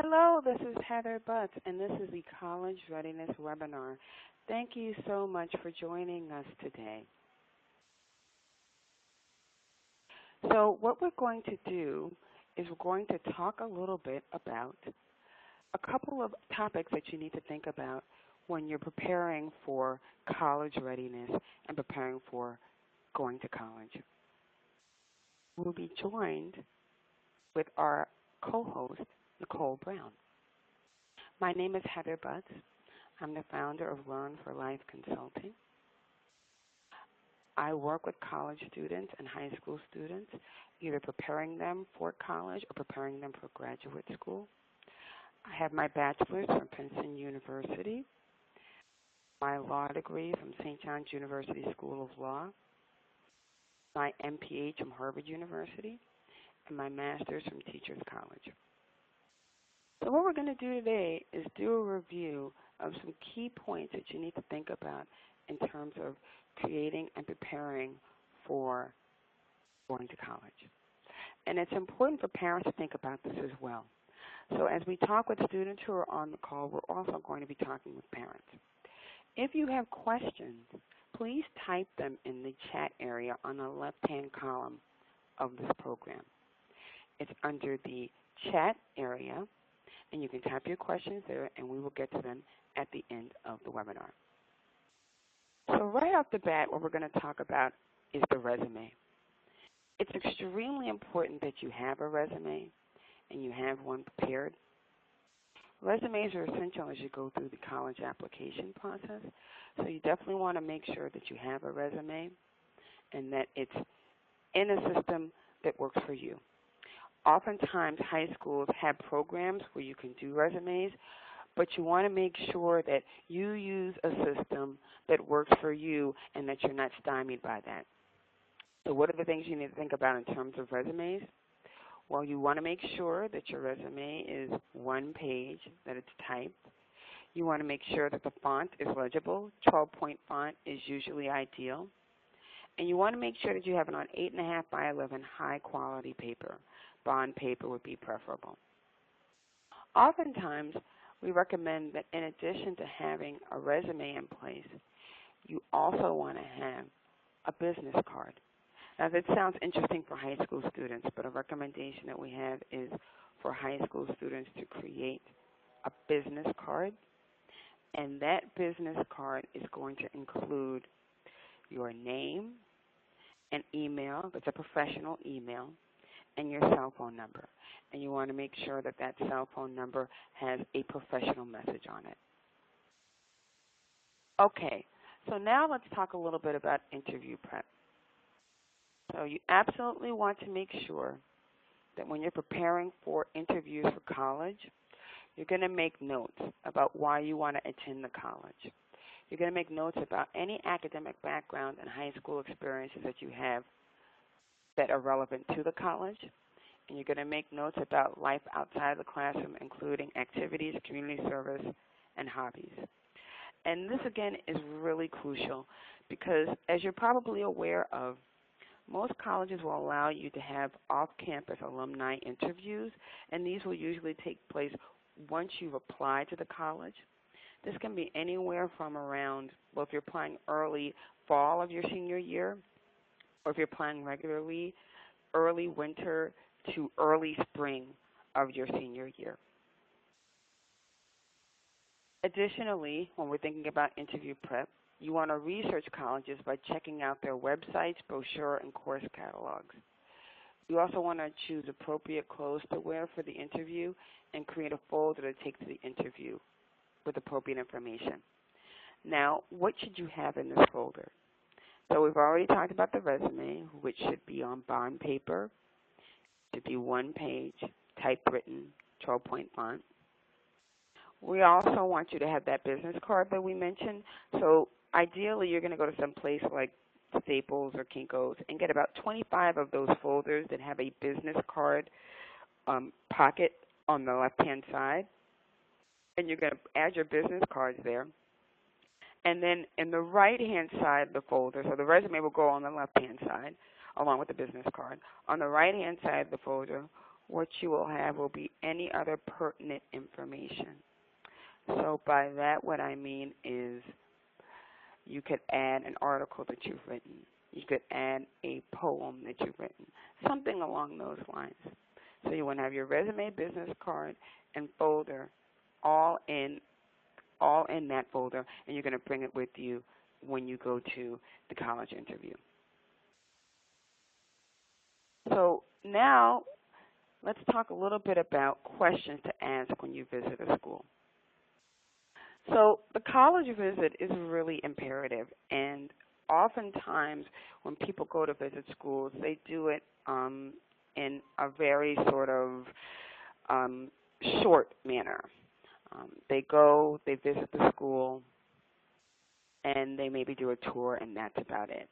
Hello, this is Heather Butts, and this is the College Readiness webinar. Thank you so much for joining us today. So what we're going to do is we're going to talk a little bit about a couple of topics that you need to think about when you're preparing for college readiness and preparing for going to college. We'll be joined with our co-host, Nichole Brown. My name is Heather Butts. I'm the founder of L.E.A.R.N for Life Consulting. I work with college students and high school students, either preparing them for college or preparing them for graduate school. I have my bachelor's from Princeton University, my law degree from St. John's University School of Law, my MPH from Harvard University, and my master's from Teachers College. So what we're going to do today is do a review of some key points that you need to think about in terms of creating and preparing for going to college. And it's important for parents to think about this as well. So as we talk with students who are on the call, we're also going to be talking with parents. If you have questions, please type them in the chat area on the left-hand column of this program. It's under the chat area, and you can type your questions there, and we will get to them at the end of the webinar. So right off the bat, what we're going to talk about is the resume. It's extremely important that you have a resume and you have one prepared. Resumes are essential as you go through the college application process, so you definitely want to make sure that you have a resume and that it's in a system that works for you. Oftentimes, high schools have programs where you can do resumes, but you want to make sure that you use a system that works for you and that you're not stymied by that. So what are the things you need to think about in terms of resumes? Well, you want to make sure that your resume is one page, that it's typed. You want to make sure that the font is legible. 12-point font is usually ideal. And you want to make sure that you have it on 8.5 by 11 high-quality paper. Bond paper would be preferable. Oftentimes, we recommend that in addition to having a resume in place, you also want to have a business card. Now, that sounds interesting for high school students, but a recommendation that we have is for high school students to create a business card, and that business card is going to include your name, an email that's a professional email, and your cell phone number. And you want to make sure that that cell phone number has a professional message on it. Okay, so now let's talk a little bit about interview prep. So you absolutely want to make sure that when you're preparing for interviews for college, you're going to make notes about why you want to attend the college. You're going to make notes about any academic background and high school experiences that you have that are relevant to the college. And you're going to make notes about life outside the classroom, including activities, community service, and hobbies. And this, again, is really crucial because, as you're probably aware of, most colleges will allow you to have off-campus alumni interviews, and these will usually take place once you've applied to the college. This can be anywhere from around, well, if you're applying early fall of your senior year, or if you're applying regularly, early winter to early spring of your senior year. Additionally, when we're thinking about interview prep, you want to research colleges by checking out their websites, brochure, and course catalogs. You also want to choose appropriate clothes to wear for the interview and create a folder to take to the interview with appropriate information. Now, what should you have in this folder? So we've already talked about the resume, which should be on bond paper. It should be one page, typewritten, 12-point font. We also want you to have that business card that we mentioned. So ideally, you're going to go to some place like Staples or Kinko's and get about 25 of those folders that have a business card pocket on the left-hand side. And you're going to add your business cards there. And then in the right-hand side of the folder, so the resume will go on the left-hand side along with the business card. On the right-hand side of the folder what you will have will be any other pertinent information. So by that, what I mean is you could add an article that you've written. You could add a poem that you've written, something along those lines. So you want to have your resume, business card, and folder all in that folder, and you're going to bring it with you when you go to the college interview. So now let's talk a little bit about questions to ask when you visit a school. So the college visit is really imperative, and oftentimes when people go to visit schools, they do it in a very sort of short manner. They go, they visit the school, and they maybe do a tour, and that's about it.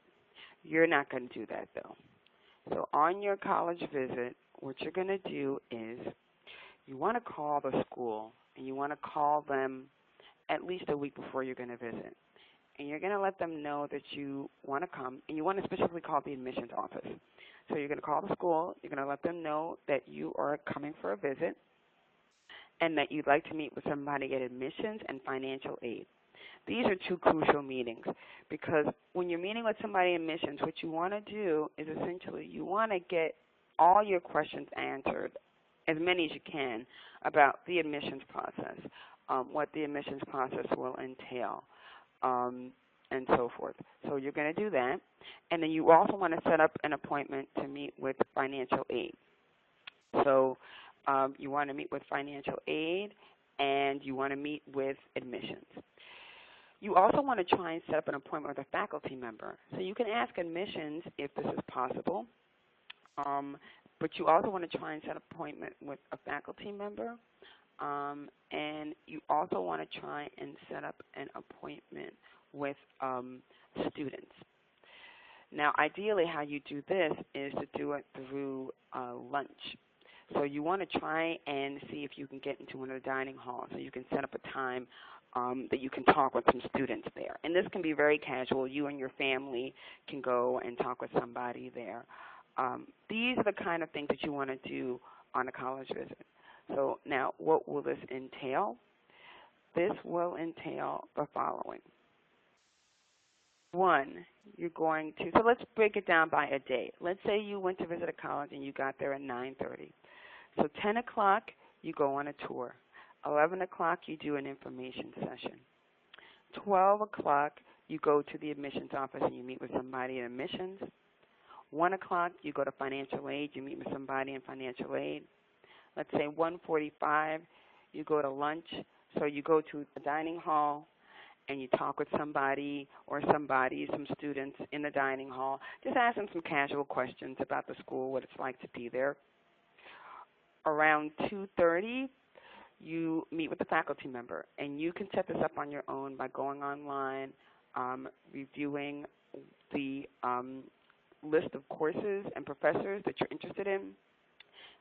You're not going to do that, though. So on your college visit, what you're going to do is you want to call the school, and you want to call them at least a week before you're going to visit. And you're going to let them know that you want to come, and you want to specifically call the admissions office. So you're going to call the school, you're going to let them know that you are coming for a visit, and that you'd like to meet with somebody at admissions and financial aid. These are two crucial meetings because when you're meeting with somebody in admissions, what you want to do is essentially you want to get all your questions answered, as many as you can, about the admissions process, what the admissions process will entail, and so forth. So you're going to do that. And then you also want to set up an appointment to meet with financial aid. So you want to meet with financial aid, and you want to meet with admissions. You also want to try and set up an appointment with a faculty member. So you can ask admissions if this is possible, but you also want to try and set an appointment with a faculty member, and you also want to try and set up an appointment with students. Now, ideally, how you do this is to do it through lunch. So you want to try and see if you can get into one of the dining halls so you can set up a time that you can talk with some students there. And this can be very casual. You and your family can go and talk with somebody there. These are the kind of things that you want to do on a college visit. So now what will this entail? This will entail the following. One, you're going to, so let's break it down by a day. Let's say you went to visit a college and you got there at 9:30. So 10 o'clock, you go on a tour. 11 o'clock, you do an information session. 12 o'clock, you go to the admissions office and you meet with somebody in admissions. 1 o'clock, you go to financial aid, you meet with somebody in financial aid. Let's say 1:45, you go to lunch. So you go to the dining hall and you talk with somebody or some students in the dining hall. Just ask them some casual questions about the school, what it's like to be there. Around 2:30, you meet with a faculty member, and you can set this up on your own by going online, reviewing the list of courses and professors that you're interested in,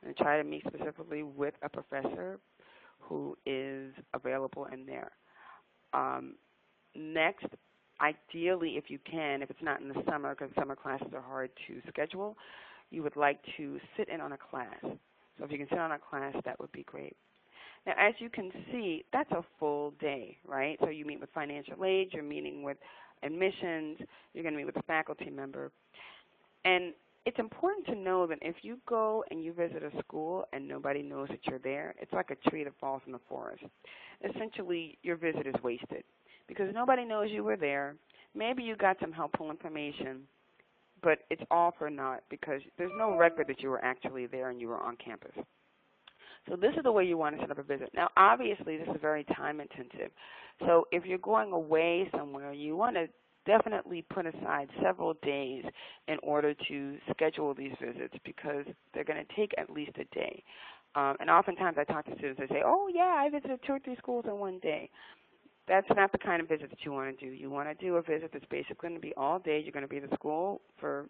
and try to meet specifically with a professor who is available in there. Next, ideally, if you can, if it's not in the summer, because summer classes are hard to schedule, you would like to sit in on a class. So if you can sit on a class, that would be great. Now, as you can see, that's a full day, right? So you meet with financial aid, you're meeting with admissions, you're going to meet with a faculty member. And it's important to know that if you go and you visit a school and nobody knows that you're there, it's like a tree that falls in the forest. Essentially, your visit is wasted because nobody knows you were there. Maybe you got some helpful information, but it's all for naught because there's no record that you were actually there and you were on campus. So this is the way you want to set up a visit. Now, obviously, this is very time-intensive. So if you're going away somewhere, you want to definitely put aside several days in order to schedule these visits because they're going to take at least a day. And oftentimes I talk to students and say, oh, yeah, I visited 2 or 3 schools in one day. That's not the kind of visit that you want to do. You want to do a visit that's basically going to be all day. You're going to be at the school for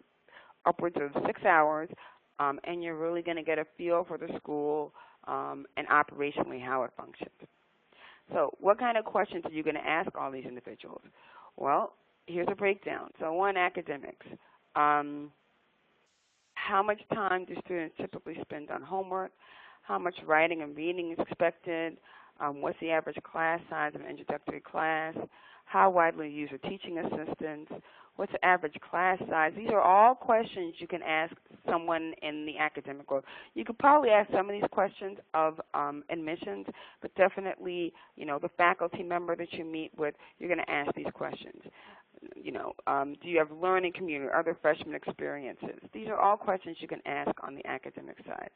upwards of 6 hours, and you're really going to get a feel for the school and operationally how it functions. So what kind of questions are you going to ask all these individuals? Well, here's a breakdown. So one, academics. How how much time do students typically spend on homework? How much writing and reading is expected? What's the average class size of an introductory class? How widely used are teaching assistants? What's the average class size? These are all questions you can ask someone in the academic world. You could probably ask some of these questions of admissions, but definitely, the faculty member that you meet with, you're going to ask these questions. Do you have learning community, other freshman experiences? These are all questions you can ask on the academic side.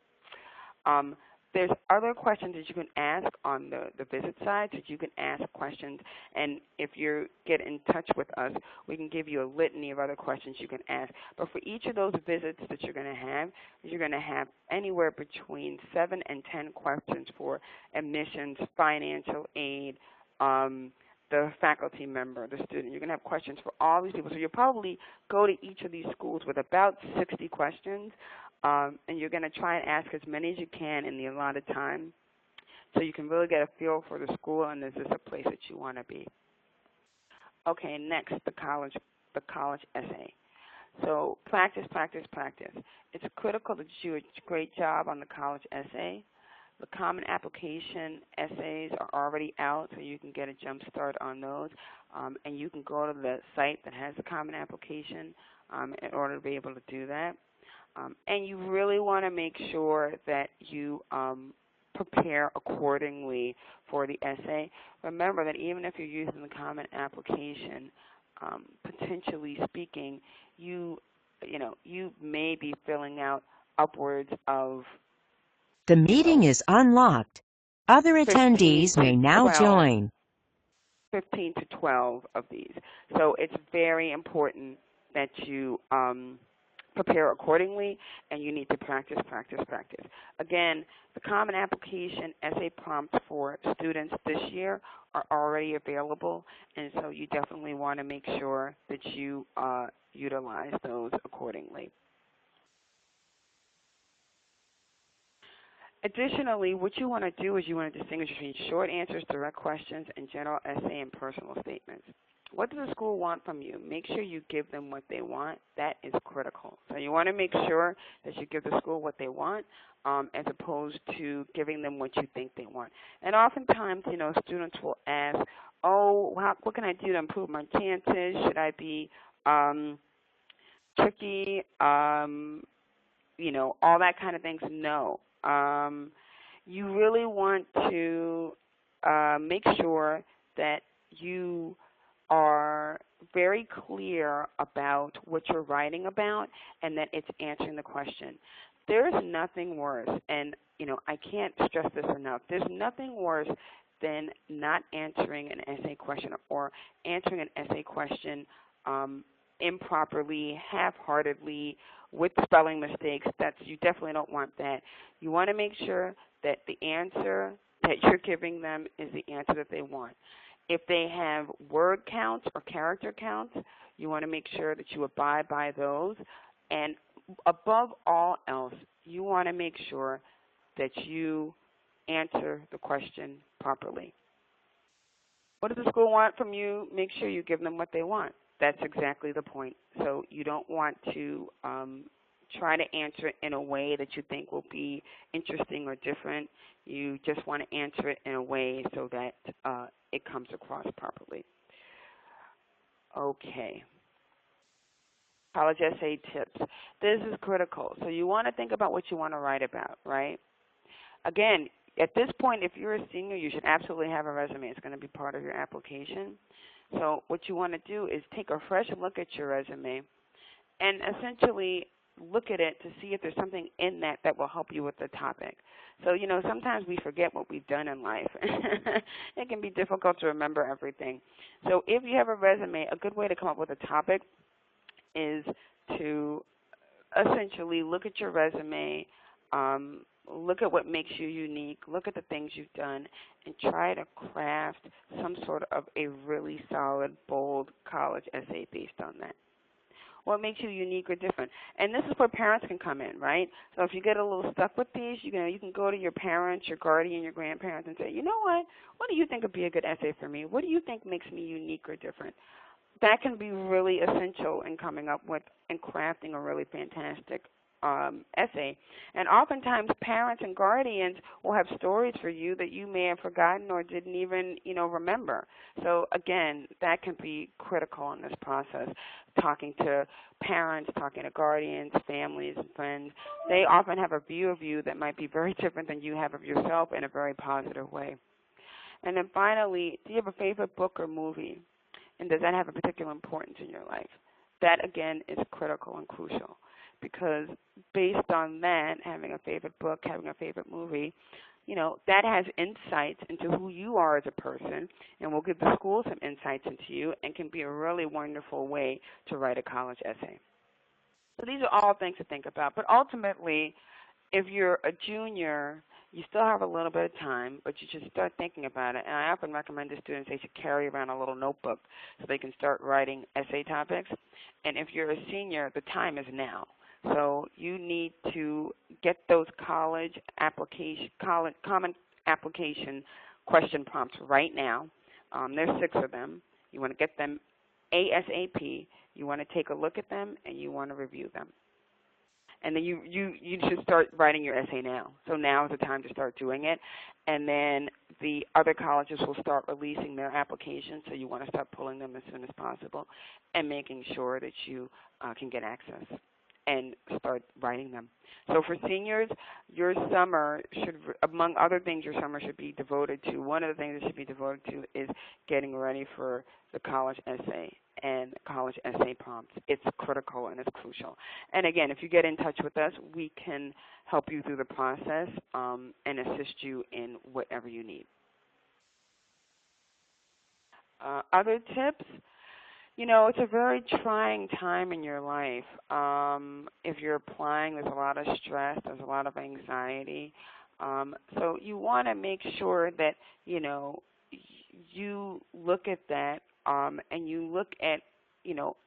There's other questions that you can ask on the visit side, so you can ask questions, and if you get in touch with us, we can give you a litany of other questions you can ask. But for each of those visits that you're going to have anywhere between 7 and 10 questions for admissions, financial aid, the faculty member, the student. You're going to have questions for all these people. So you'll probably go to each of these schools with about 60 questions, and you're going to try and ask as many as you can in the allotted time so you can really get a feel for the school and is this a place that you want to be. Okay, next, the college essay. So practice, practice, practice. It's critical that you do a great job on the college essay. The common application essays are already out, so you can get a jump start on those. And you can go to the site that has the common application in order to be able to do that. And you really want to make sure that you prepare accordingly for the essay. Remember that even if you're using the common application, potentially speaking, you may be filling out upwards of The meeting is unlocked. Other 15 attendees to may now 12, join. 15 to 12 of these. So it's very important that you prepare accordingly, and you need to practice, practice, practice. Again, the Common Application essay prompts for students this year are already available, and so you definitely want to make sure that you utilize those accordingly. Additionally, what you want to do is you want to distinguish between short answers, direct questions, and general essay and personal statements. What does the school want from you? Make sure you give them what they want. That is critical. So you want to make sure that you give the school what they want as opposed to giving them what you think they want. And oftentimes, students will ask, oh, what can I do to improve my chances? Should I be tricky? All that kind of things. No. You really want to make sure that you are very clear about what you're writing about and that it's answering the question. There's nothing worse, and I can't stress this enough, there's nothing worse than not answering an essay question or answering an essay question improperly, half-heartedly, with spelling mistakes. You definitely don't want that. You want to make sure that the answer that you're giving them is the answer that they want. If they have word counts or character counts, you want to make sure that you abide by those. And above all else, you want to make sure that you answer the question properly. What does the school want from you? Make sure you give them what they want. That's exactly the point. So you don't want to try to answer it in a way that you think will be interesting or different. You just want to answer it in a way so that it comes across properly. Okay. College essay tips. This is critical. So you want to think about what you want to write about, right? Again, at this point, if you're a senior, you should absolutely have a resume. It's going to be part of your application. So what you want to do is take a fresh look at your resume and essentially look at it to see if there's something in that that will help you with the topic. So, sometimes we forget what we've done in life. It can be difficult to remember everything. So if you have a resume, a good way to come up with a topic is to essentially look at your resume, look at what makes you unique, look at the things you've done, and try to craft some sort of a really solid, bold college essay based on that. What makes you unique or different? And this is where parents can come in, right? So if you get a little stuck with these, you can go to your parents, your guardian, your grandparents, and say, you know what do you think would be a good essay for me? What do you think makes me unique or different? That can be really essential in coming up with and crafting a really fantastic essay. And oftentimes parents and guardians will have stories for you that you may have forgotten or didn't even, remember. So again, that can be critical in this process. Talking to parents, talking to guardians, families, and friends, they often have a view of you that might be very different than you have of yourself in a very positive way. And then finally, do you have a favorite book or movie? And does that have a particular importance in your life? That, again, is critical and crucial because based on that, having a favorite book, having a favorite movie, that has insights into who you are as a person and will give the school some insights into you and can be a really wonderful way to write a college essay. So these are all things to think about. But ultimately, if you're a junior, you still have a little bit of time, but you should start thinking about it. And I often recommend to students they should carry around a little notebook so they can start writing essay topics. And if you're a senior, the time is now. So you need to get those common application question prompts right now. There's 6 of them. You want to get them ASAP. You want to take a look at them, and you want to review them. And then you should start writing your essay now. So now is the time to start doing it. And then the other colleges will start releasing their applications, so you want to start pulling them as soon as possible and making sure that you can get access and start writing them. So for seniors, your summer should, among other things, your summer should be devoted to. One of the things it should be devoted to is getting ready for the college essay and college essay prompts. It's critical and it's crucial. And again, if you get in touch with us, we can help you through the process and assist you in whatever you need. Other tips? It's a very trying time in your life. If you're applying, there's a lot of stress, there's a lot of anxiety. So you want to make sure that, you look at that and you look at,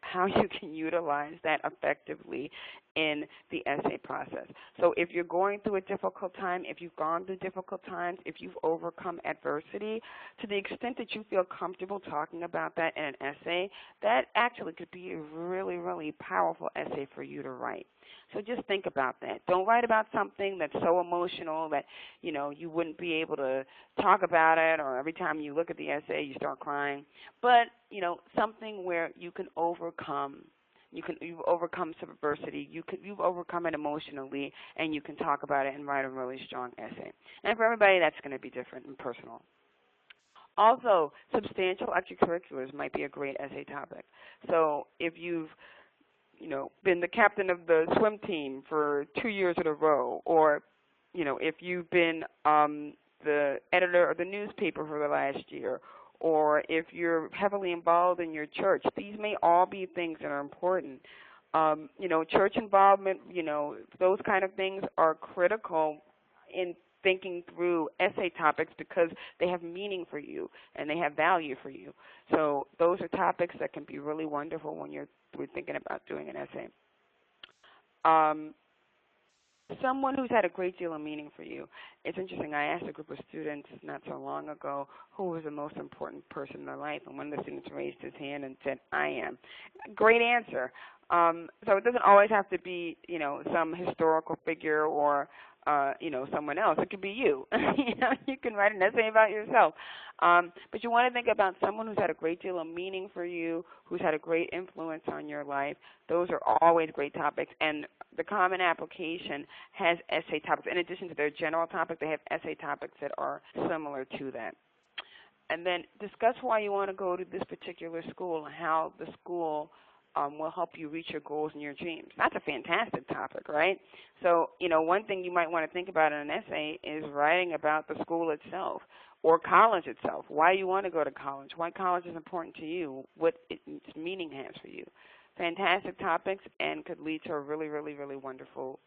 how you can utilize that effectively in the essay process. So if you're going through a difficult time, if you've gone through difficult times, if you've overcome adversity, to the extent that you feel comfortable talking about that in an essay, that actually could be a really, really powerful essay for you to write. So just think about that. Don't write about something that's so emotional that, you wouldn't be able to talk about it, or every time you look at the essay you start crying. But, something where you can overcome. You've overcome some adversity. You've overcome it emotionally, and you can talk about it and write a really strong essay. And for everybody, that's going to be different and personal. Also, substantial extracurriculars might be a great essay topic. So if you've been the captain of the swim team for 2 years in a row, or, if you've been the editor of the newspaper for the last year, or if you're heavily involved in your church, these may all be things that are important. Church involvement, those kind of things are critical in thinking through essay topics because they have meaning for you and they have value for you. So those are topics that can be really wonderful when we're thinking about doing an essay. Someone who's had a great deal of meaning for you. It's interesting. I asked a group of students not so long ago who was the most important person in their life, and one of the students raised his hand and said, "I am." Great answer. So it doesn't always have to be, some historical figure or, someone else. It could be you. You can write an essay about yourself. But you want to think about someone who's had a great deal of meaning for you, who's had a great influence on your life. Those are always great topics. And the Common Application has essay topics. In addition to their general topic, they have essay topics that are similar to that. And then discuss why you want to go to this particular school and how the school will help you reach your goals and your dreams. That's a fantastic topic, right? So, one thing you might want to think about in an essay is writing about the school itself or college itself, why you want to go to college, why college is important to you, what its meaning has for you. Fantastic topics and could lead to a really, really, really wonderful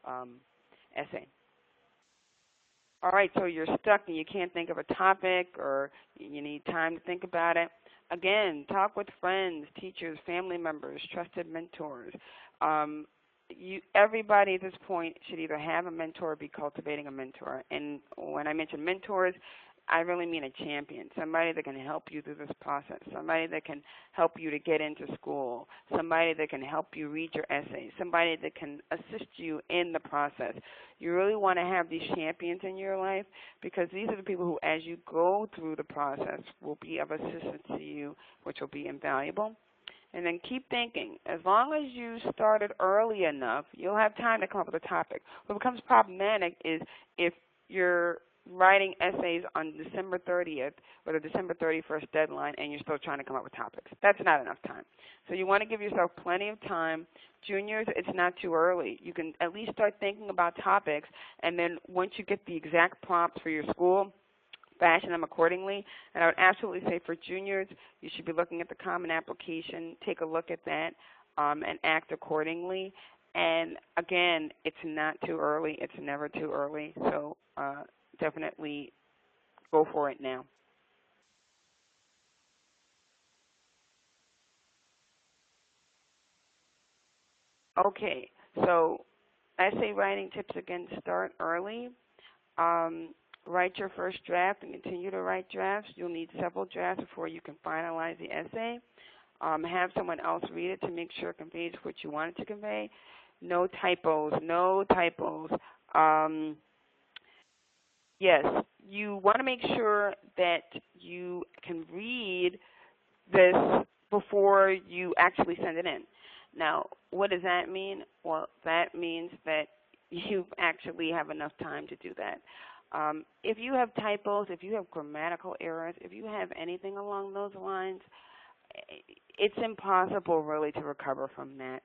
essay. All right, so you're stuck and you can't think of a topic or you need time to think about it. Again, talk with friends, teachers, family members, trusted mentors. Everybody at this point should either have a mentor or be cultivating a mentor. And when I mention mentors, I really mean a champion, somebody that can help you through this process, somebody that can help you to get into school, somebody that can help you read your essays, somebody that can assist you in the process. You really want to have these champions in your life because these are the people who, as you go through the process, will be of assistance to you, which will be invaluable. And then keep thinking. As long as you started early enough, you'll have time to come up with a topic. What becomes problematic is if you're writing essays on December 30th or the December 31st deadline and you're still trying to come up with topics. That's not enough time. So you want to give yourself plenty of time. Juniors, it's not too early. You can at least start thinking about topics, and then once you get the exact prompts for your school, fashion them accordingly. And I would absolutely say for juniors, you should be looking at the Common Application, take a look at that, and act accordingly. And again, it's not too early. It's never too early. So definitely go for it now. Okay, so essay writing tips again, start early. Write your first draft and continue to write drafts. You'll need several drafts before you can finalize the essay. Have someone else read it to make sure it conveys what you want it to convey. No typos, no typos. Yes, you want to make sure that you can read this before you actually send it in. Now, what does that mean? Well, that means that you actually have enough time to do that. If you have typos, if you have grammatical errors, if you have anything along those lines, it's impossible really to recover from that.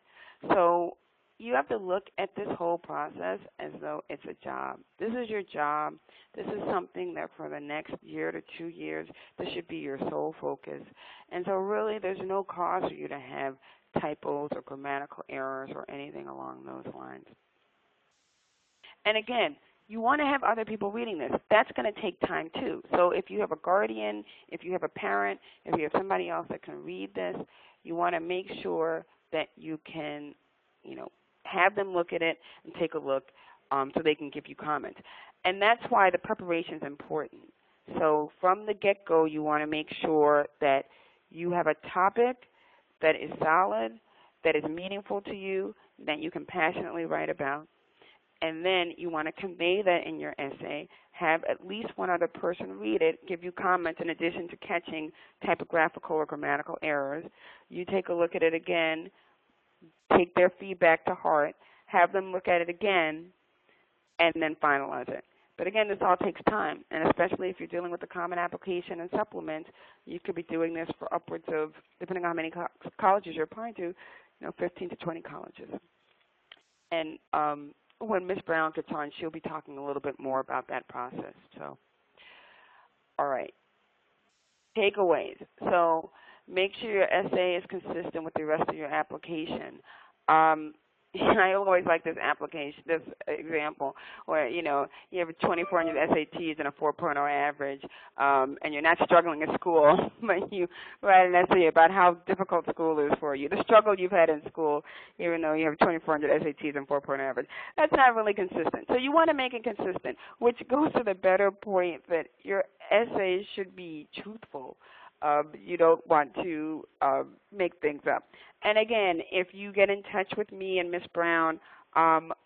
So you have to look at this whole process as though it's a job. This is your job. This is something that for the next year to 2 years, this should be your sole focus. And so really there's no cause for you to have typos or grammatical errors or anything along those lines. And again, you want to have other people reading this. That's going to take time too. So if you have a guardian, if you have a parent, if you have somebody else that can read this, you want to make sure that you can, have them look at it and take a look so they can give you comments. And that's why the preparation is important. So from the get-go, you want to make sure that you have a topic that is solid, that is meaningful to you, that you can passionately write about. And then you want to convey that in your essay, have at least one other person read it, give you comments in addition to catching typographical or grammatical errors. You take a look at it again, take their feedback to heart, have them look at it again, and then finalize it. But again, this all takes time, and especially if you're dealing with the Common Application and supplements, you could be doing this for upwards of, depending on how many colleges you're applying to, 15 to 20 colleges. And when Ms. Brown gets on, she'll be talking a little bit more about that process. So, all right. Takeaways. So make sure your essay is consistent with the rest of your application. I always like this example where, you have 2,400 SATs and a 4.0 average, and you're not struggling at school, but you write an essay about how difficult school is for you, the struggle you've had in school, even though you have 2,400 SATs and 4.0 average. That's not really consistent. So you want to make it consistent, which goes to the better point that your essays should be truthful. You don't want to make things up. And again, if you get in touch with me and Ms. Brown,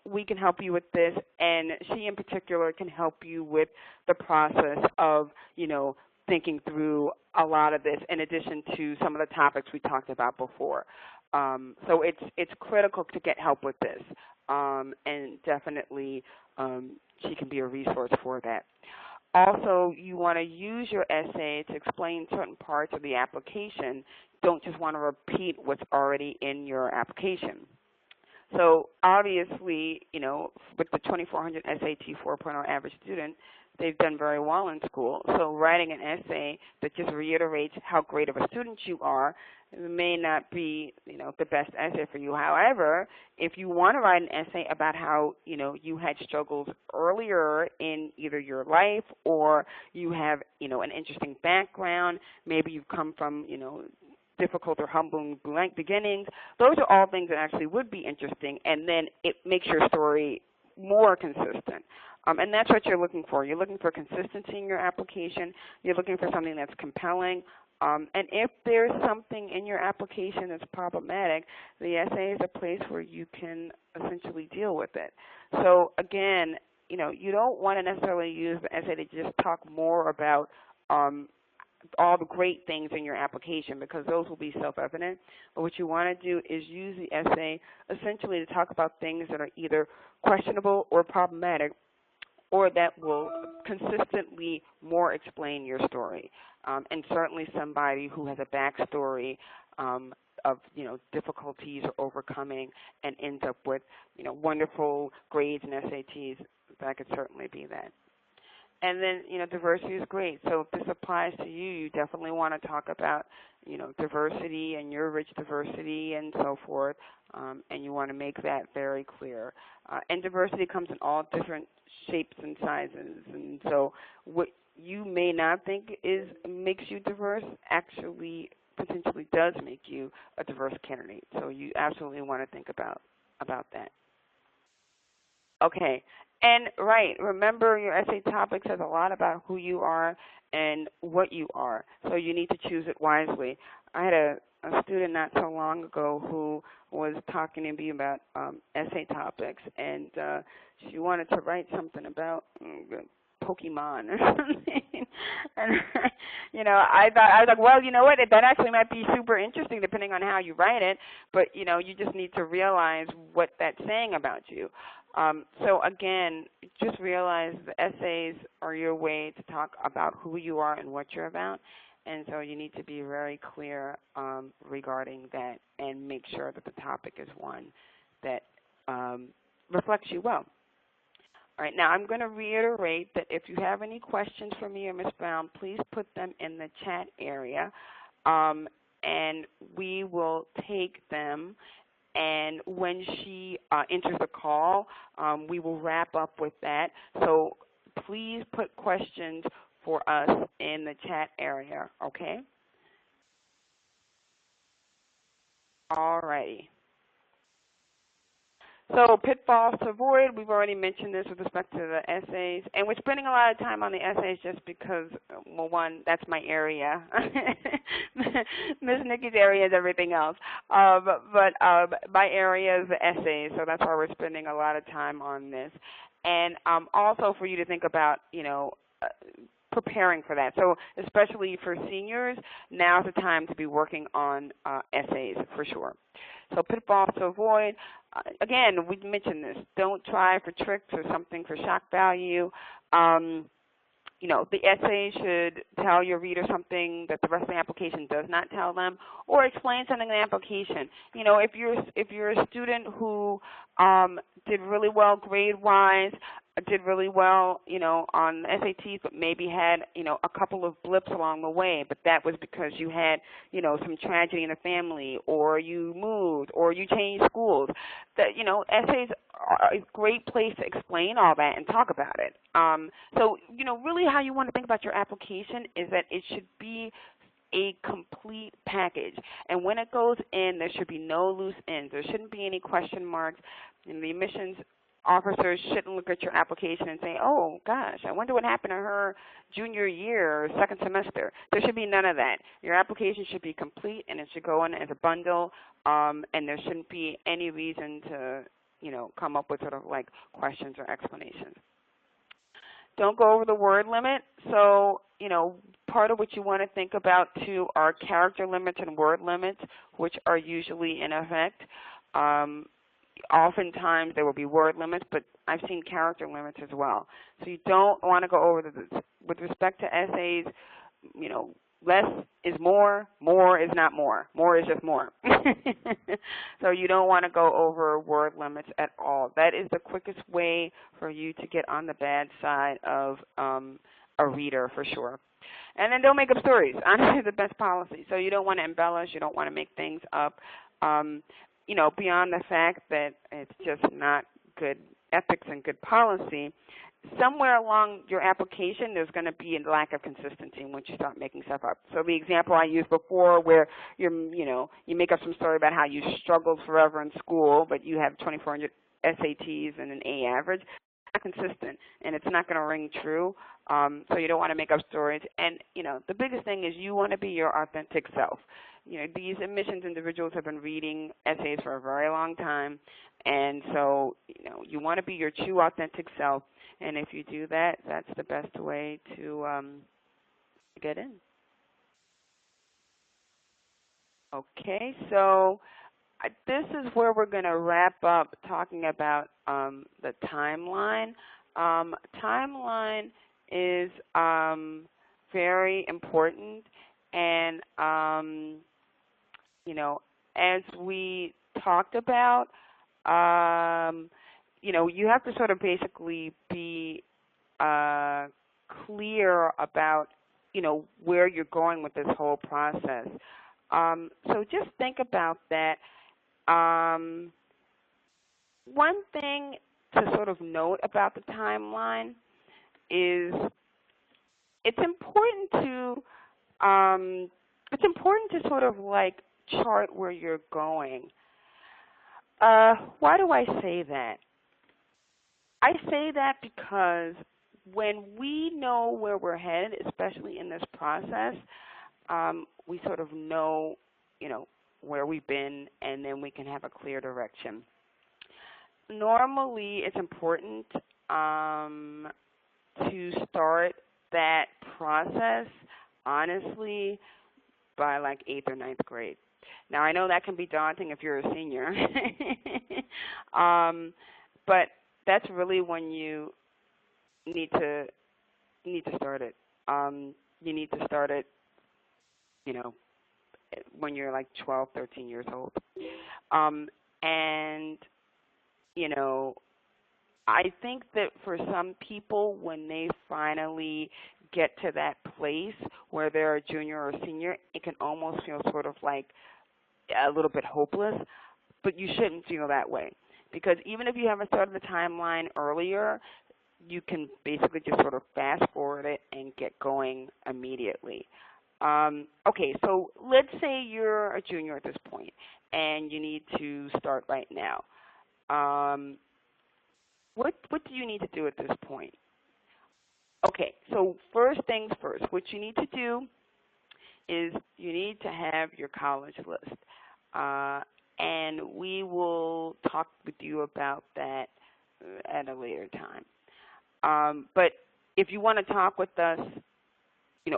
we can help you with this, and she in particular can help you with the process of, thinking through a lot of this in addition to some of the topics we talked about before. So it's critical to get help with this, and definitely she can be a resource for that. Also, you want to use your essay to explain certain parts of the application. Don't just want to repeat what's already in your application. So obviously, with the 2,400 SAT 4.0 average student, they've done very well in school. So writing an essay that just reiterates how great of a student you are may not be, the best essay for you. However, if you want to write an essay about how, you had struggles earlier in either your life or you have, an interesting background, maybe you've come from, difficult or humbling beginnings, those are all things that actually would be interesting, and then it makes your story more consistent. And that's what you're looking for. You're looking for consistency in your application. You're looking for something that's compelling. And if there's something in your application that's problematic, the essay is a place where you can essentially deal with it. So again, you don't want to necessarily use the essay to just talk more about all the great things in your application, because those will be self-evident. But what you want to do is use the essay essentially to talk about things that are either questionable or problematic, or that will consistently more explain your story. And certainly somebody who has a backstory of difficulties or overcoming and ends up with wonderful grades and SATs, that could certainly be that. And then, diversity is great. So if this applies to you, you definitely want to talk about, diversity and your rich diversity and so forth, and you want to make that very clear. And diversity comes in all different shapes and sizes. And so what you may not think makes you diverse actually potentially does make you a diverse candidate. So you absolutely want to think about that. Okay. And remember your essay topic says a lot about who you are and what you are, so you need to choose it wisely. I had a student not so long ago who was talking to me about essay topics, and she wanted to write something about Pokemon or something. And I was like, well, you know what? That actually might be super interesting depending on how you write it, but you just need to realize what that's saying about you. So again, just realize the essays are your way to talk about who you are and what you're about, and so you need to be very clear regarding that and make sure that the topic is one that reflects you well. All right, now I'm going to reiterate that if you have any questions for me or Ms. Brown, please put them in the chat area, and we will take them. And when she enters the call, we will wrap up with that. So please put questions for us in the chat area, okay? All righty. So pitfalls to avoid, we've already mentioned this with respect to the essays. And we're spending a lot of time on the essays just because, well, one, that's my area. Ms. Nikki's area is everything else. But my area is the essays, so that's why we're spending a lot of time on this. And also for you to think about, preparing for that. So especially for seniors, now's the time to be working on essays for sure. So pitfalls to avoid, again, we mentioned this. Don't try for tricks or something for shock value. The essay should tell your reader something that the rest of the application does not tell them, or explain something in the application. If you're a student who did really well grade-wise, did really well, on SATs, but maybe had, a couple of blips along the way, but that was because you had, some tragedy in the family, or you moved, or you changed schools. That, essays are a great place to explain all that and talk about it. So, really how you want to think about your application is that it should be a complete package. And when it goes in, there should be no loose ends. There shouldn't be any question marks. The admissions officers shouldn't look at your application and say, oh, gosh, I wonder what happened to her junior year or second semester. There should be none of that. Your application should be complete, and it should go in as a bundle, and there shouldn't be any reason to, come up with sort of like questions or explanations. Don't go over the word limit. So, part of what you want to think about, too, are character limits and word limits, which are usually in effect. Oftentimes there will be word limits, but I've seen character limits as well. So you don't want to go over this. With respect to essays, less is more is not more. More is just more. So you don't want to go over word limits at all. That is the quickest way for you to get on the bad side of a reader for sure. And then don't make up stories. Honestly, the best policy. So you don't want to embellish. You don't want to make things up. Beyond the fact that it's just not good ethics and good policy, somewhere along your application there's going to be a lack of consistency once you start making stuff up. So the example I used before where you make up some story about how you struggled forever in school, but you have 2,400 SATs and an A average, not not consistent, and it's not going to ring true. So you don't want to make up stories. And, the biggest thing is you want to be your authentic self. These admissions individuals have been reading essays for a very long time, and so, you want to be your true authentic self. And if you do that, that's the best way to get in. Okay, so this is where we're going to wrap up talking about the timeline. Timeline is very important, and as we talked about, you have to sort of basically be clear about where you're going with this whole process. So just think about that. One thing to sort of note about the timeline is it's important to sort of like chart where you're going. Why do I say that? I say that because when we know where we're headed, especially in this process, we sort of know, where we've been, and then we can have a clear direction. Normally, it's important to start that process, honestly, by like 8th or 9th grade. Now, I know that can be daunting if you're a senior, but that's really when you need to start it. You need to start it, when you're like 12, 13 years old. And, I think that for some people, when they finally get to that place where they're a junior or senior, it can almost feel sort of like a little bit hopeless, but you shouldn't feel that way. Because even if you haven't started the timeline earlier, you can basically just sort of fast forward it and get going immediately. Okay, so let's say you're a junior at this point and you need to start right now. What do you need to do at this point? Okay, so first things first. What you need to do is you need to have your college list. And we will talk with you about that at a later time. But if you want to talk with us,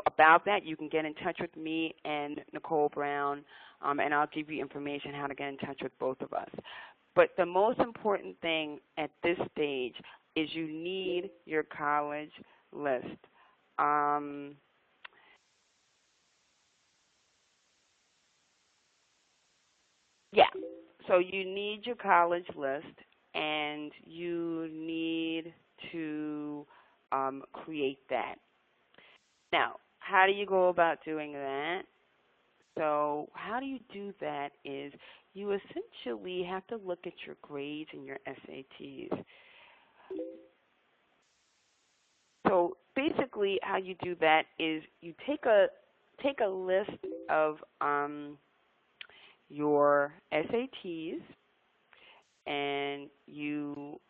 about that, you can get in touch with me and Nichole Brown, and I'll give you information how to get in touch with both of us. But the most important thing at this stage is you need your college list. Yeah, so you need your college list, and you need to create that. Now, how do you go about doing that? So how do you do that is you essentially have to look at your grades and your SATs. So basically how you do that is you take a list of your SATs, and you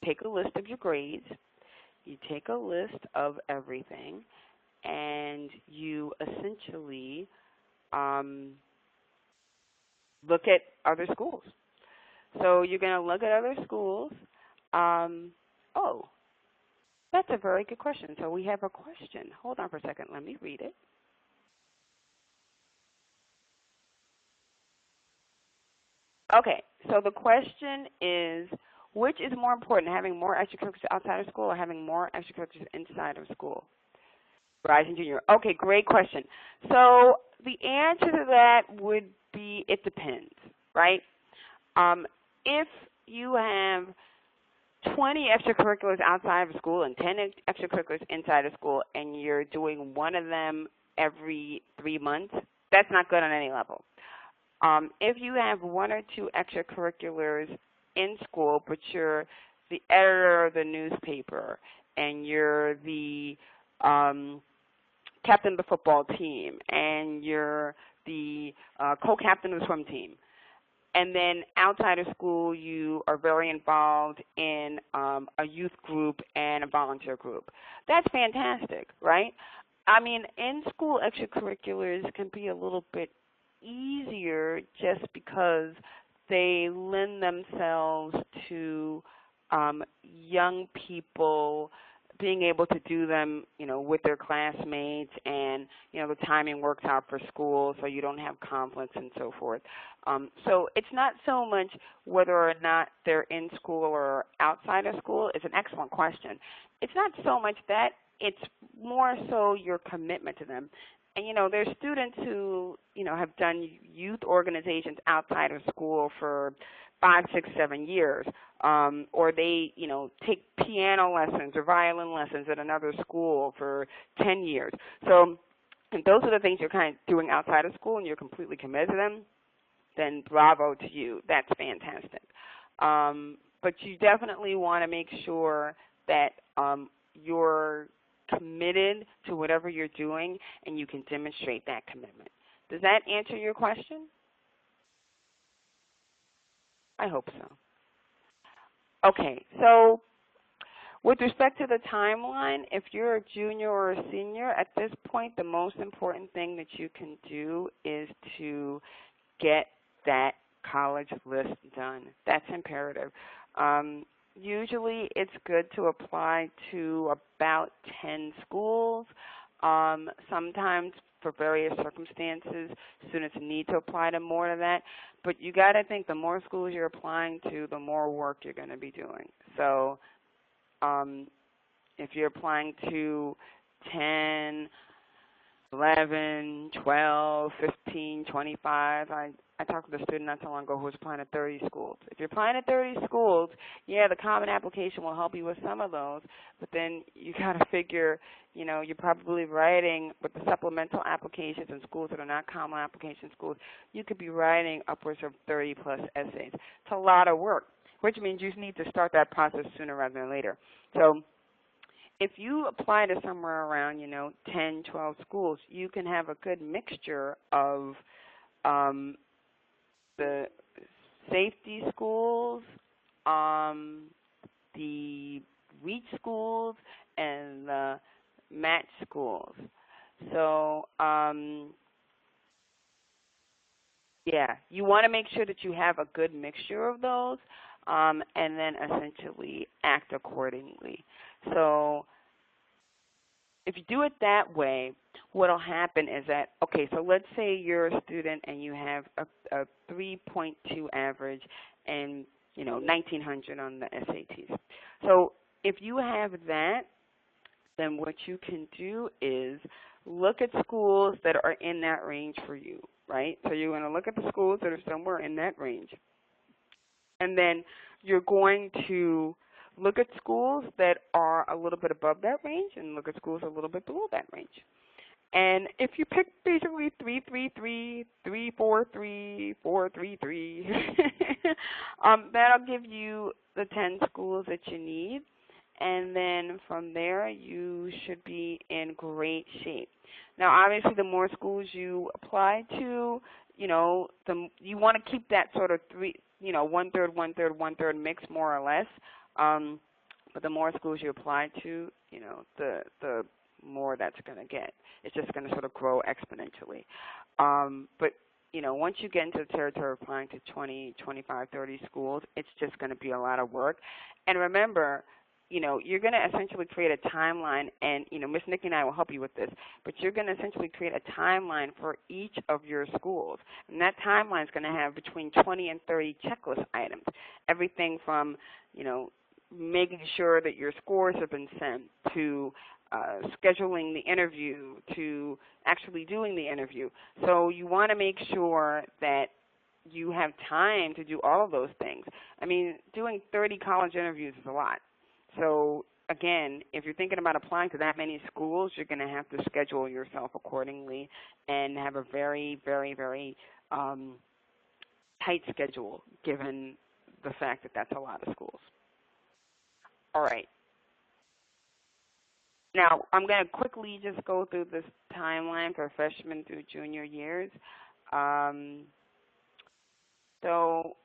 take a list of your grades, you take a list of everything, and you essentially look at other schools. So you're going to look at other schools. Oh, that's a very good question. So we have a question. Hold on for a second. Let me read it. Okay, so the question is, which is more important, having more extracurriculars outside of school or having more extracurriculars inside of school? Rising junior. Okay, great question. So the answer to that would be it depends, right? If you have 20 extracurriculars outside of school and 10 extracurriculars inside of school, and you're doing one of them every 3 months, that's not good on any level. If you have 1 or 2 extracurriculars in school, but you're the editor of the newspaper and you're the captain of the football team and you're the co-captain of the swim team, And then outside of school, you are very involved in a youth group and a volunteer group. That's fantastic, right? I mean, in-school extracurriculars can be a little bit easier just because they lend themselves to young people being able to do them, with their classmates, and the timing works out for school, so you don't have conflicts and so forth. So it's not so much whether or not they're in school or outside of school. It's an excellent question. It's not so much that, it's more so your commitment to them. And there's students who have done youth organizations outside of school for 5, 6, 7 years, or they take piano lessons or violin lessons at another school for 10 years. So, and those are the things you're kind of doing outside of school, and you're completely committed to them. Then bravo to you. That's fantastic. But you definitely want to make sure that you're committed to whatever you're doing, and you can demonstrate that commitment. Does that answer your question? I hope so. Okay, so with respect to the timeline, if you're a junior or a senior, at this point, the most important thing that you can do is to get that college list done. That's imperative. Usually it's good to apply to about 10 schools. Sometimes for various circumstances, students need to apply to more than that. But you got to think the more schools you're applying to, the more work you're going to be doing. So if you're applying to 10, 11, 12, 15, 25. I talked with a student not so long ago who was applying to 30 schools. If you're applying to 30 schools, yeah, the common application will help you with some of those, but then you got to figure, you're probably writing with the supplemental applications in schools that are not common application schools, you could be writing upwards of 30-plus essays. It's a lot of work, which means you need to start that process sooner rather than later. So if you apply to somewhere around, 10, 12 schools, you can have a good mixture of the safety schools, the reach schools, and the match schools. So, yeah, you want to make sure that you have a good mixture of those, and then essentially act accordingly. So if you do it that way, what will happen is that, okay, so let's say you're a student and you have a 3.2 average and, 1900 on the SATs. So if you have that, then what you can do is look at schools that are in that range for you, right? So you're going to look at the schools that are somewhere in that range. And then you're going to look at schools that are a little bit above that range and look at schools a little bit below that range. And if you pick basically 333, 343, 433, that'll give you the 10 schools that you need. And then from there, you should be in great shape. Now, obviously, the more schools you apply to, you want to keep that sort of one-third, one-third, one-third mix more or less. But the more schools you apply to, the more that's going to get. It's just going to sort of grow exponentially. But once you get into the territory of applying to 20, 25, 30 schools, it's just going to be a lot of work. And remember, you're going to essentially create a timeline, and, Miss Nikki and I will help you with this, but you're going to essentially create a timeline for each of your schools. And that timeline is going to have between 20 and 30 checklist items, everything from, making sure that your scores have been sent to scheduling the interview to actually doing the interview. So you want to make sure that you have time to do all of those things. I mean, doing 30 college interviews is a lot. So, again, if you're thinking about applying to that many schools, you're going to have to schedule yourself accordingly and have a very, very, very tight schedule given the fact that that's a lot of schools. All right. Now, I'm going to quickly just go through this timeline for freshman through junior years. So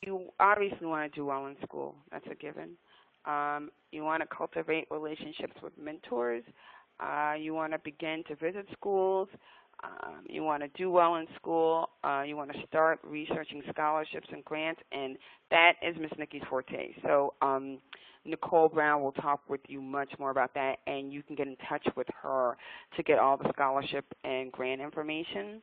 you obviously want to do well in school. That's a given. You want to cultivate relationships with mentors. You want to begin to visit schools. You want to do well in school. You want to start researching scholarships and grants, and that is Miss Nikki's forte. So Nichole Brown will talk with you much more about that, and you can get in touch with her to get all the scholarship and grant information.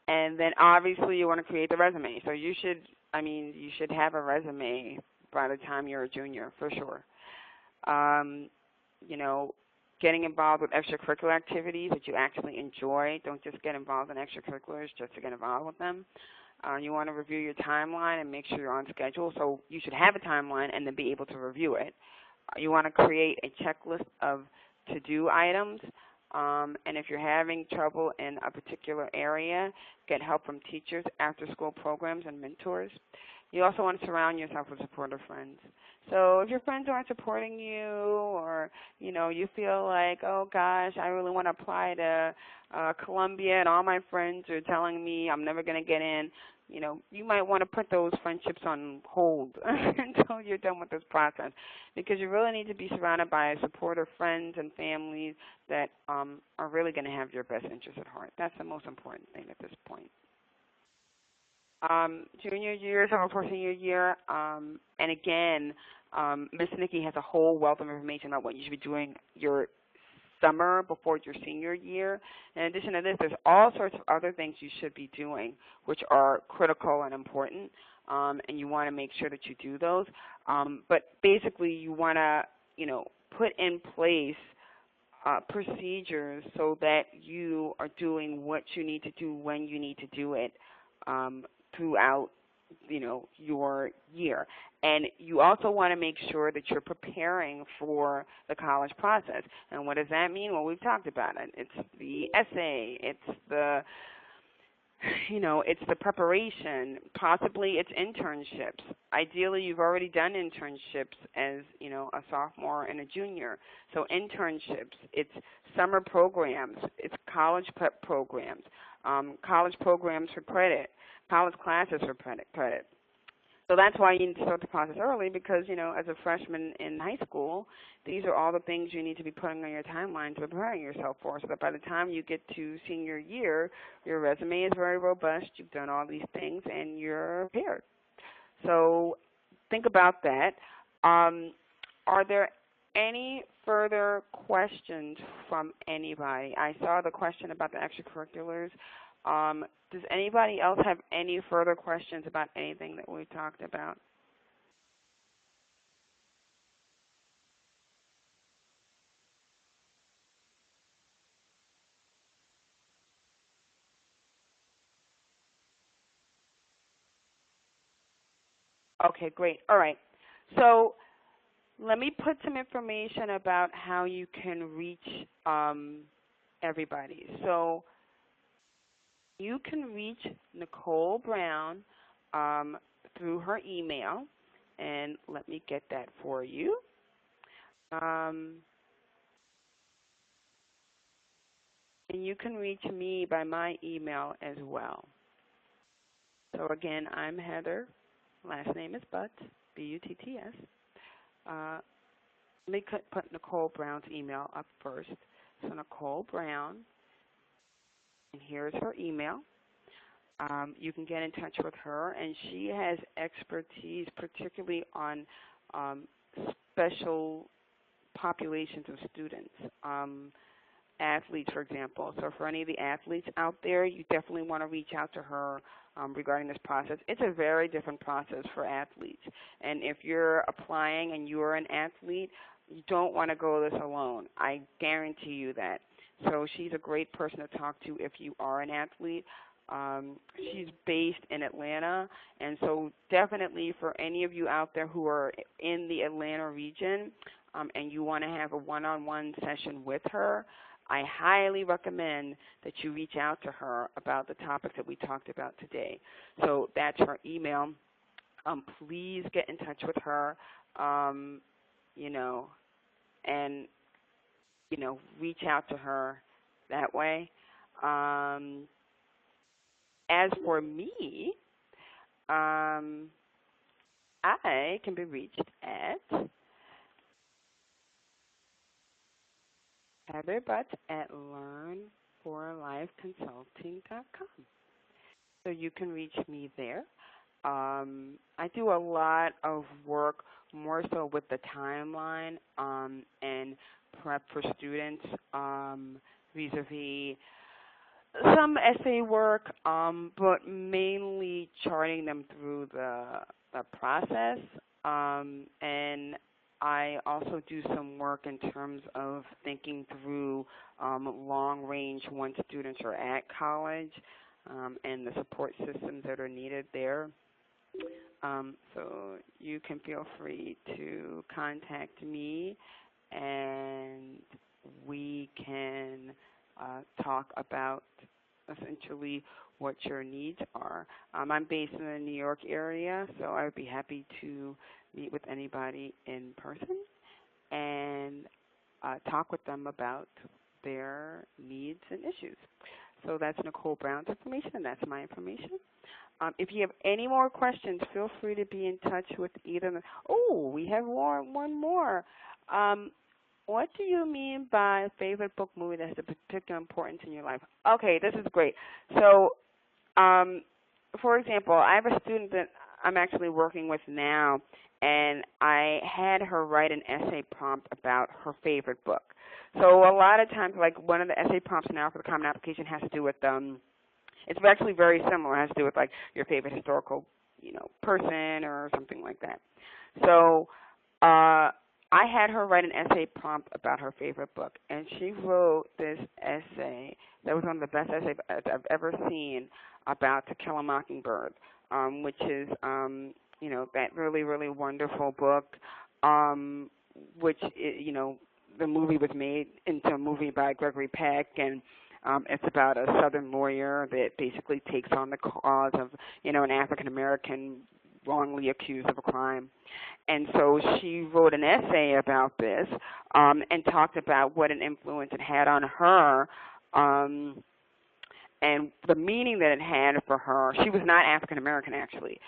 And then obviously you want to create the resume. So you should have a resume by the time you're a junior, for sure. Um, you know, getting involved with extracurricular activities that you actually enjoy. Don't just get involved in extracurriculars just to get involved with them. You want to review your timeline and make sure you're on schedule. So you should have a timeline and then be able to review it. You want to create a checklist of to-do items. And if you're having trouble in a particular area, get help from teachers, after-school programs, and mentors. You also want to surround yourself with supportive friends. So if your friends aren't supporting you, or you feel like, oh gosh, I really want to apply to Columbia, and all my friends are telling me I'm never going to get in, you might want to put those friendships on hold until you're done with this process, because you really need to be surrounded by supportive friends and families that are really going to have your best interests at heart. That's the most important thing at this point. Junior year, summer for senior year, and again, Miss Nikki has a whole wealth of information about what you should be doing your summer before your senior year. In addition to this, there's all sorts of other things you should be doing which are critical and important, and you want to make sure that you do those. But basically, you want to, put in place procedures so that you are doing what you need to do when you need to do it throughout your year. And you also want to make sure that you're preparing for the college process. And what does that mean? Well, we've talked about it. It's the essay, it's the preparation, possibly it's internships. Ideally, you've already done internships as, a sophomore and a junior. So internships, it's summer programs, it's college prep programs, college programs for credit, college classes for credit. So that's why you need to start the process early, because, as a freshman in high school, these are all the things you need to be putting on your timeline to preparing yourself for, so that by the time you get to senior year, your resume is very robust, you've done all these things, and you're prepared. So think about that. Are there any further questions from anybody? I saw the question about the extracurriculars. Does anybody else have any further questions about anything that we've talked about? Okay, great. All right. So let me put some information about how you can reach everybody. So you can reach Nichole Brown through her email, and let me get that for you. And you can reach me by my email as well. So again, I'm Heather. Last name is Butts, B-U-T-T-S. Let me put Nichole Brown's email up first. So Nichole Brown, and here's her email. You can get in touch with her, and she has expertise particularly on special populations of students. Athletes, for example. So for any of the athletes out there, you definitely want to reach out to her regarding this process. It's a very different process for athletes. And if you're applying and you're an athlete, you don't want to go this alone. I guarantee you that. So she's a great person to talk to if you are an athlete. She's based in Atlanta, and so definitely for any of you out there who are in the Atlanta region and you want to have a one-on-one session with her, I highly recommend that you reach out to her about the topics that we talked about today. So that's her email. Please get in touch with her, and, reach out to her that way. As for me, I can be reached at heatherbutts@learnforlifeconsulting.com. So you can reach me there. I do a lot of work more so with the timeline and prep for students vis-a-vis some essay work, but mainly charting them through the process. And I also do some work in terms of thinking through long range once students are at college and the support systems that are needed there. So you can feel free to contact me, and we can talk about essentially what your needs are. I'm based in the New York area, so I would be happy to meet with anybody in person and talk with them about their needs and issues. So that's Nichole Brown's information, and that's my information. If you have any more questions, feel free to be in touch with either. Oh, we have one more. What do you mean by favorite book, movie that has a particular importance in your life? Okay, this is great. So, for example, I have a student that I'm actually working with now, and I had her write an essay prompt about her favorite book. So a lot of times, like one of the essay prompts now for the Common Application has to do with it's actually very similar. It has to do with like your favorite historical, person or something like that. So I had her write an essay prompt about her favorite book, and she wrote this essay that was one of the best essays I've ever seen about To Kill a Mockingbird, which is, that really, really wonderful book, which, the movie was made into a movie by Gregory Peck, and it's about a Southern lawyer that basically takes on the cause of, an African American wrongly accused of a crime. And so she wrote an essay about this and talked about what an influence it had on her and the meaning that it had for her. She was not African American, actually,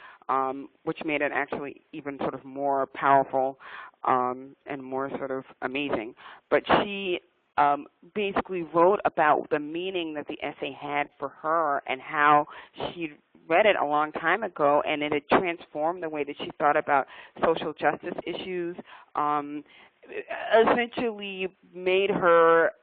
which made it actually even sort of more powerful and more sort of amazing. But she basically wrote about the meaning that the essay had for her and how she read it a long time ago, and it had transformed the way that she thought about social justice issues, essentially made her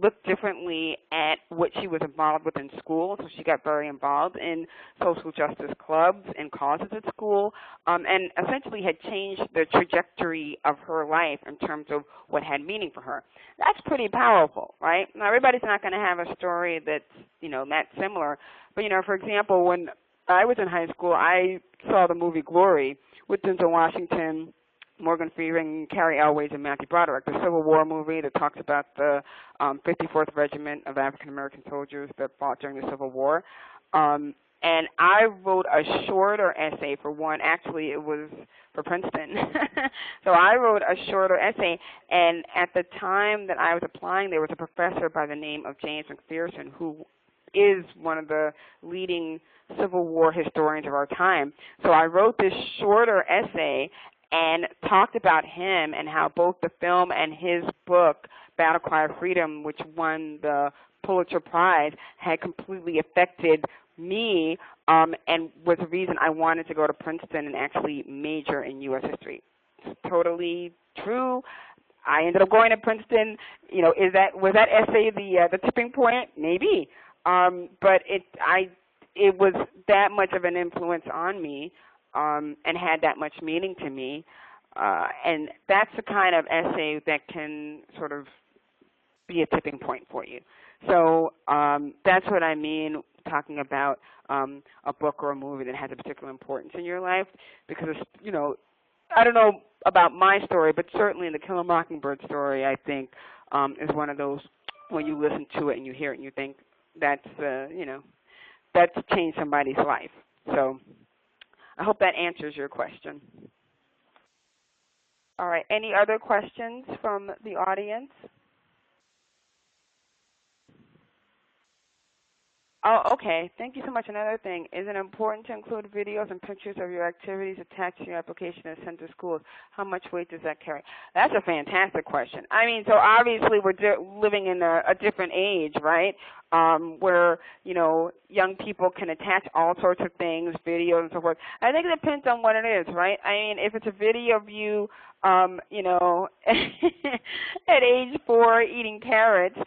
look differently at what she was involved with in school. So she got very involved in social justice clubs and causes at school, and essentially had changed the trajectory of her life in terms of what had meaning for her. That's pretty powerful, right? Now, everybody's not going to have a story that's, that similar. But, for example, when I was in high school, I saw the movie Glory with Denzel Washington, Morgan Freeman, Carrie Elways, and Matthew Broderick, the Civil War movie that talks about the 54th Regiment of African-American soldiers that fought during the Civil War. And I wrote a shorter essay for one. Actually, it was for Princeton. So I wrote a shorter essay, and at the time that I was applying, there was a professor by the name of James McPherson who is one of the leading Civil War historians of our time. So I wrote this shorter essay and talked about him and how both the film and his book, Battle Cry of Freedom, which won the Pulitzer Prize, had completely affected me and was the reason I wanted to go to Princeton and actually major in U.S. history. It's totally true. I ended up going to Princeton. Was that essay the tipping point? Maybe. But it was that much of an influence on me and had that much meaning to me. And that's the kind of essay that can sort of be a tipping point for you. So that's what I mean talking about a book or a movie that has a particular importance in your life, because, I don't know about my story, but certainly in the Kill a Mockingbird story, I think, is one of those when you listen to it and you hear it and you think that's changed somebody's life. So I hope that answers your question. All right. Any other questions from the audience? Oh, okay. Thank you so much. Another thing, is it important to include videos and pictures of your activities attached to your application and sent to schools? How much weight does that carry? That's a fantastic question. I mean, so obviously we're living in a different age, right, where, you know, young people can attach all sorts of things, videos and so forth. I think it depends on what it is, right? I mean, if it's a video of you, you know, at age 4 eating carrots,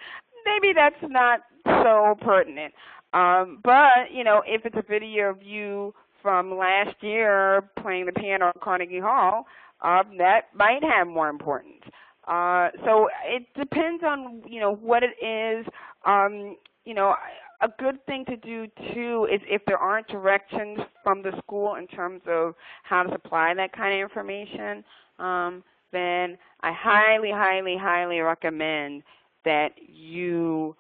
maybe that's not so pertinent. But, you know, if it's a video of you from last year playing the piano at Carnegie Hall, that might have more importance. So it depends on, you know, what it is. You know, a good thing to do, too, is if there aren't directions from the school in terms of how to supply that kind of information, then I highly, highly, highly recommend that you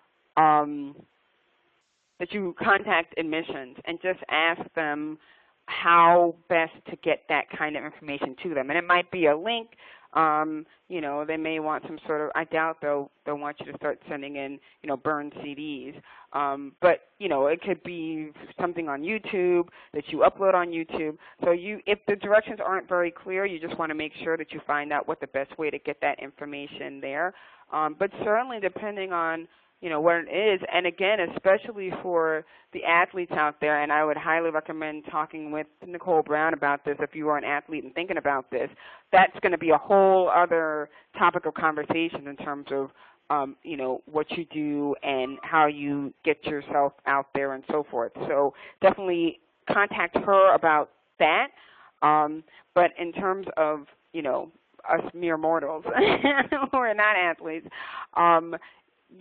contact admissions and just ask them how best to get that kind of information to them. And it might be a link. You know, they may want some sort of, I doubt they'll want you to start sending in, you know, burned CDs. But, you know, it could be something on YouTube that you upload on YouTube. So if the directions aren't very clear, you just want to make sure that you find out what the best way to get that information there. But certainly depending on, you know, what it is, and again, especially for the athletes out there, and I would highly recommend talking with Nichole Brown about this if you are an athlete and thinking about this. That's going to be a whole other topic of conversation in terms of, you know, what you do and how you get yourself out there and so forth. So definitely contact her about that. But in terms of, you know, us mere mortals who are not athletes,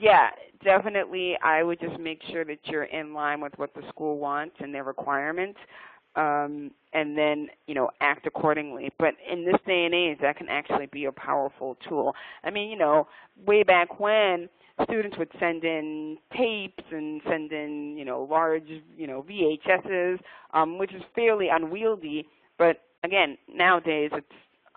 yeah, definitely I would just make sure that you're in line with what the school wants and their requirements, and then, you know, act accordingly. But in this day and age, that can actually be a powerful tool. I mean, you know, way back when, students would send in tapes and send in, you know, large, you know, VHSs, which is fairly unwieldy. But again, nowadays it's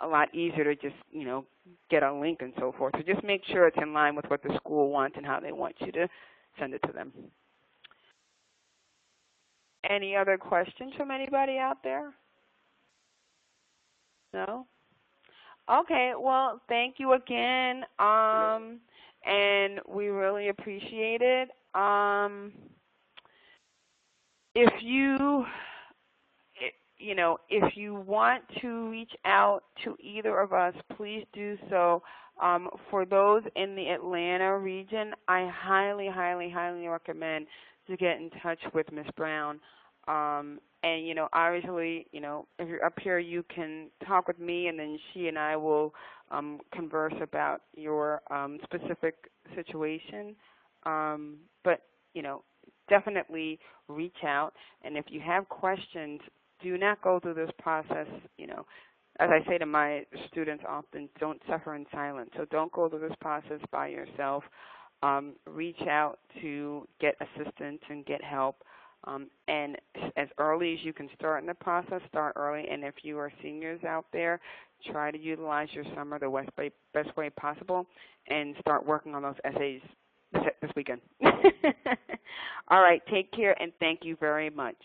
a lot easier to just, you know, get a link and so forth. So just make sure it's in line with what the school wants and how they want you to send it to them. Any other questions from anybody out there? No? Okay, well, thank you again, and we really appreciate it. If you, you know, if you want to reach out to either of us, please do so. For those in the Atlanta region, I highly, highly, highly recommend to get in touch with Ms. Brown. And, you know, obviously, you know, if you're up here, you can talk with me, and then she and I will converse about your specific situation. But, you know, definitely reach out. And if you have questions, do not go through this process, you know. As I say to my students often, don't suffer in silence. So don't go through this process by yourself. Reach out to get assistance and get help. And as early as you can start in the process, start early. And if you are seniors out there, try to utilize your summer the best way possible and start working on those essays this weekend. All right, take care, and thank you very much.